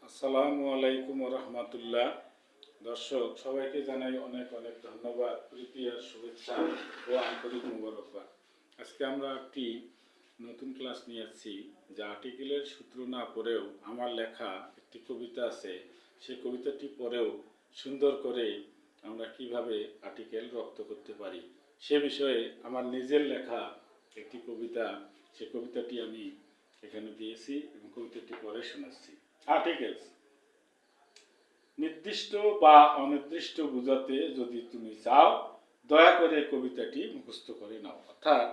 আসসালামু আলাইকুম রহমতুল্লাহ। দর্শক সবাইকে জানাই অনেক অনেক ধন্যবাদ, প্রীতি আর শুভেচ্ছা ও আন্তরিক মুবারকবাদ। আজকে আমরা একটি নতুন ক্লাস নিয়ে আসছি, যা আর্টিকেলের সূত্র না পড়েও আমার লেখা একটি কবিতা আছে, সেই কবিতাটি পড়েও সুন্দর করে আমরা কিভাবে আর্টিকেল রপ্ত করতে পারি সে বিষয়ে আমার নিজের লেখা একটি কবিতা, সেই কবিতাটি আমি এখানে দিয়েছি এবং কবিতাটি পড়ে শোনাচ্ছি। আর্টিকেলস নির্দিষ্ট বা অনির্দিষ্ট বোঝাতে যদি তুমি চাও, দয়া করে কবিতাটি মুখস্থ করে নাও। অর্থাৎ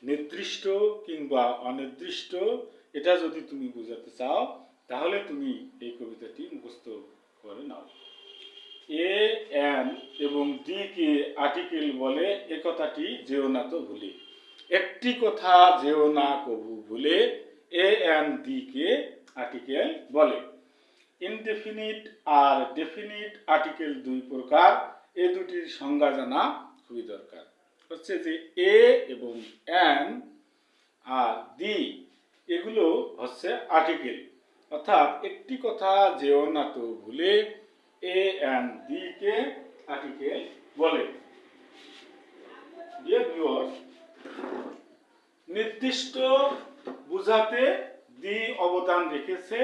নির্দিষ্ট কিংবা অনির্দিষ্ট এটা যদি তুমি বোঝাতে চাও, তাহলে তুমি এই কবিতাটি মুখস্থ করে নাও। এ এন এবং ডি কে আর্টিকেল বলে, এ কথাটি যেও না তো ভুলে। একটি কথা যেও না কবু ভুলে, A N D K article বলে। ইনডেফিনিট আর ডেফিনিট আর্টিকেল দুই প্রকার, এ দুটির সংজ্ঞা জানা খুবই দরকার। হচ্ছে যে এ এবং এন আর দি এগুলো হচ্ছে আর্টিকেল, অর্থাৎ একটি কথা যেও না তো ভুলে, A N the K article বলে। নির্দিষ্ট বুঝাতে দি অবদান রেখেছে,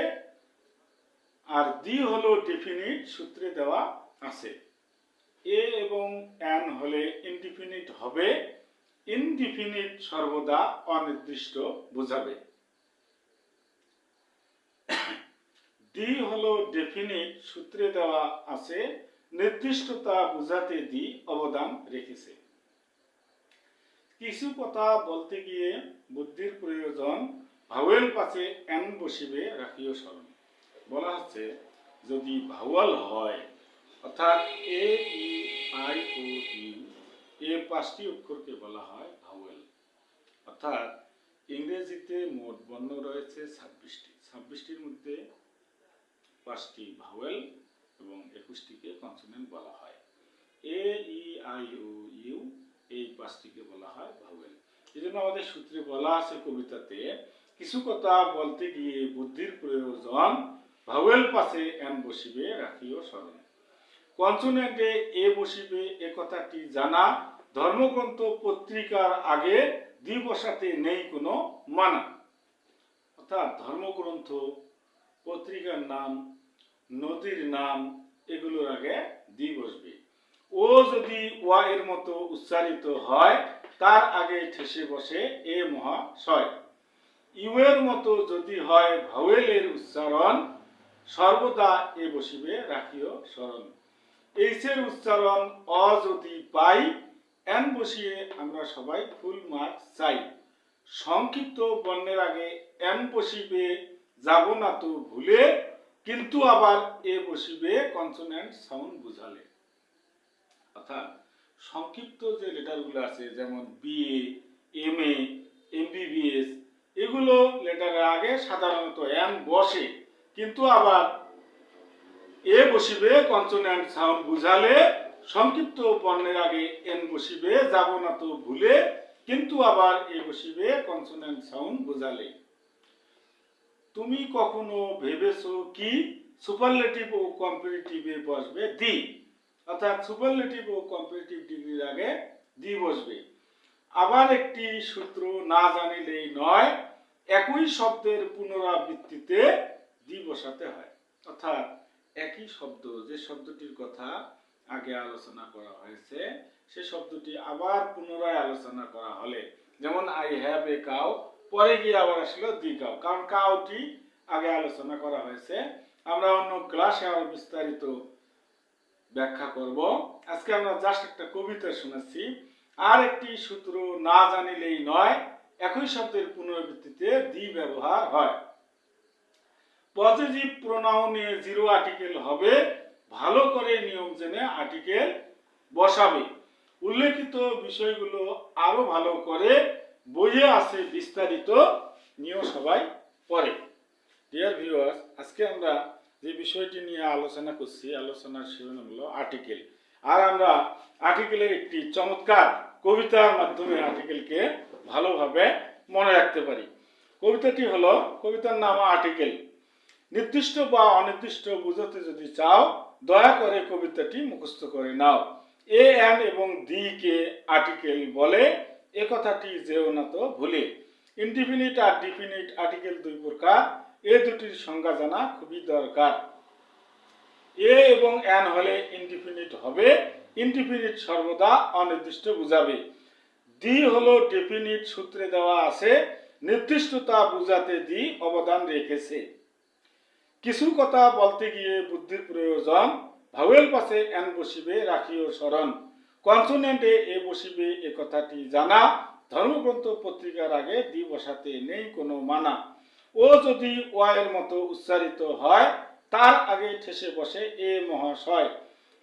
আর দি হলো ডেফিনিট সূত্রে দেওয়া আছে। এ এবং এন হলে ইনডিফিনিট হবে, ইনডিফিনিট সর্বদা অনির্দিষ্ট বোঝাবে। দি হলো ডেফিনিট সূত্রে দেওয়া আছে, নির্দিষ্টতা বোঝাতে দি অবদান রেখেছে। কিছু কথা বলতে গিয়ে বুদ্ধির প্রয়োজন, ভাওয়েল পাশে এন বসিবে রাখিও স্মরণ। বলা হচ্ছে যদি ভাওয়াল হয়, অর্থাৎ এ ই আই ও ইউ, এই পাঁচটি অক্ষরকে বলা হয় ভাওয়েল। অর্থাৎ ইংরেজিতে মোট বর্ণ রয়েছে 26টি। 26টির মধ্যে 5টি ভাওয়েল এবং 21টিকে কনসোনেন্ট বলা হয়। এ ই আই ও ইউ এই 5টিকে বলা হয় ভাওয়েল। এই জন্য আমাদের সূত্রে বলা আছে কবিতাতে, কিছু কথা বলতে গিয়ে বুদ্ধির প্রয়োজন, ভাওয়েল পাশে এন বসিবে রাখিও স্মরণ। কনসোনেন্টে এ বসিবে এ কথাটি জানা, ধর্মগ্রন্থ পত্রিকার আগে দি বসাতে নেই কোনো মানা। অর্থাৎ ধর্মগ্রন্থ, পত্রিকার নাম, নদীর নাম এগুলোর আগে দি বসবে। ও যদি ওয়া এর মতো উচ্চারিত হয়, তার আগে ঠেসে বসে এ মহাশয়। ইউ এর মতো যদি হয় ভাওয়েলের উচ্চারণ, সর্বদা এ বসিবে রাখিও স্মরণ। এইচ এর উচ্চারণ অ যদি পাই, এন বসিয়ে আমরা সবাই ফুল মার্কস চাই। সংক্ষিপ্ত বর্ণের আগে এন বসিবে যাব না তো ভুলে, কিন্তু আবার এ বসিবে কনসোনেন্ট সাউন্ড বুঝালে। অর্থাৎ সংক্ষিপ্ত যে লেটারগুলো আছে, যেমন বিএ, এমএ, এমবিবিএস, এগুলো লেটারের আগে সাধারণত এন বসে, কিন্তু আবার এ বসিবে কনসোনেন্ট সাউন্ড বুঝালে। সংক্ষিপ্ত বর্ণের আগে এন বসিবে যাব না তো ভুলে, কিন্তু আবার এ বসিবে কনসোনেন্ট সাউন্ড বুঝালে। তুমি কখনো ভেবেছো কি, সুপারলেটিভ ও কম্পারেটিভে বসবে দি। অর্থাৎ সুপারলেটিভ ও কম্পারেটিভ ডিগ্রির আগে দি বসবে। আবার একটি সূত্র না জানিলেই নয়, একই শব্দের পুনরাবৃত্তিতে দি বসাতে হয়। অর্থাৎ একই শব্দ, যে শব্দটির কথা আগে আলোচনা করা হয়েছে, সে শব্দটি আবার পুনরায় আলোচনা করা হলে, যেমন আই হ্যাভ এ কাউ, পরে গিয়ে আবার আসলো দি কাউ, কারণ কাউটি আগে আলোচনা করা হয়েছে। আমরা অন্য ক্লাসে আরো বিস্তারিত ব্যাখ্যা করব। আজকে আমরা জাস্ট একটা কবিতা শোনাচ্ছি। আর একটি সূত্র না জানিলেই নয়, একই শব্দের পুনরাবৃত্তিতে দি ব্যবহার হয়। পজিটিভ প্রোনাউনে জিরো আর্টিকেল হবে, ভালো করে নিয়ম জেনে আর্টিকেল বসাবে। উল্লেখিত বিষয়গুলো আরো ভালো করে বইয়ে আছে বিস্তারিত, নিয়ে সবাই পড়ে। ডিয়ার ভিউয়ার্স, আজকে আমরা যে বিষয়টি নিয়ে আলোচনা করছি, আলোচনার শিরোনাম হলো আর্টিকেল। আর আমরা আর্টিকেলের একটি চমৎকার কবিতার মাধ্যমে আর্টিকেলকে ভালোভাবে মনে রাখতে পারি। কবিতাটি হলো, কবিতার নাম আর্টিকেল। নির্দিষ্ট বা অনির্দিষ্ট বুঝাতে যদি চাও দয়া করে কবিতাটি মুখস্থ করে নাও। এ এন এবং দি কে আর্টিকেল বলে, এ কথাটি যেও না তো ভুলে। ইনডিফিনিট আর ডিফিনিট আর্টিকেল দুই প্রকার, এ দুটির সংজ্ঞা জানা খুবই দরকার। এ এবং এন হলে ইনডিফিনিট হবে, ইনডিফিনিট সর্বদা অনির্দিষ্ট বুঝাবে। দি হলো ডেফিনিট, সূত্রে দেওয়া আছে, নির্দিষ্টতা বুঝাতে দি অবদান রেখেছে। কিছু কথা বলতে গিয়ে বুদ্ধির প্রয়োজন, ভাওয়েল পাশে এন বসিবে রাখিও স্মরণ। কনসোনেন্টে এ বসিবে এ কথাটি জানা, ধর্মগ্রন্থ পত্রিকার আগে দি বসাতে নেই কোনো মানা। ও যদি ওয়ের মতো উচ্চারিত হয়, তার আগে ঠেসে বসে এ মহাশয়।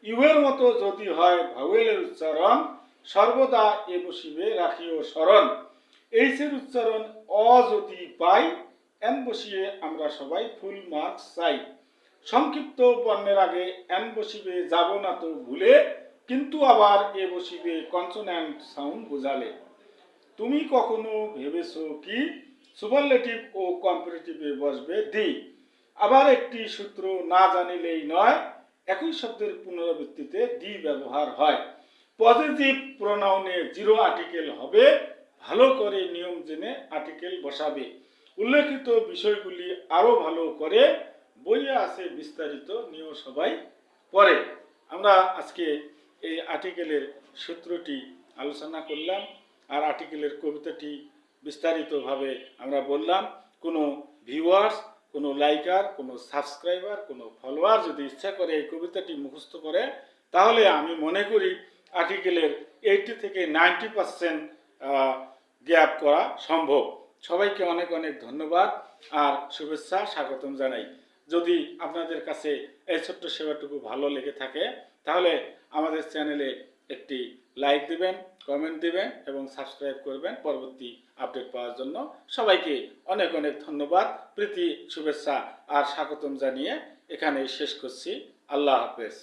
ইউয়ের মতো যদি হয় ভাওয়েলের উচ্চারণ, সর্বদা এ বসিবে রাখিও স্মরণ। এইচের উচ্চারণ অ যদি পাই, এন বসিয়ে আমরা সবাই ফুল মার্কস চাই। সংক্ষিপ্ত বর্ণের আগে এন বসিবে যাব না তো ভুলে, কিন্তু আবার এ বসিবে কনসোন্যান্ট সাউন্ড বোঝালে। তুমি কখনো ভেবেছো কি সুপারলেটিভ ও কম্পারেটিভে বসবে দি? আবার একটি সূত্র না জানিলেই নয়, একই শব্দের পুনরাবৃত্তিতে দি ব্যবহার হয়। পজিটিভ প্রোনাউনে জিরো আর্টিকেল হবে, ভালো করে নিয়ম জেনে আর্টিকেল বসাবে। উল্লেখিত বিষয়গুলি আরো ভালো করে বইয়ে আছে বিস্তারিত, নিয়ে সবাই পড়ে। আমরা আজকে এই আর্টিকেলের সূত্রটি আলোচনা করলাম, আর আর্টিকেলের কবিতাটি বিস্তারিতভাবে আমরা বললাম। কোনো ভিউয়ার্স, কোনো লাইকার, কোনো সাবস্ক্রাইবার, কোনো ফলোয়ার যদি ইচ্ছা করে এই কবিতাটি মুখস্থ করে, তাহলে আমি মনে করি আর্টিকেলের 80 থেকে 90% গ্যাপ করা সম্ভব। সবাইকে অনেক অনেক ধন্যবাদ আর শুভেচ্ছা, স্বাগতম জানাই। যদি আপনাদের কাছে এই ছোট্ট সেবাটুকু ভালো লেগে থাকে, তাহলে আমাদের চ্যানেলে একটি লাইক দিবেন, কমেন্ট দিবেন এবং সাবস্ক্রাইব করবেন পরবর্তী আপডেট পাওয়ার জন্য। সবাইকে অনেক অনেক ধন্যবাদ, প্রীতি, শুভেচ্ছা আর স্বাগতম জানিয়ে এখানেই শেষ করছি। আল্লাহ হাফেজ।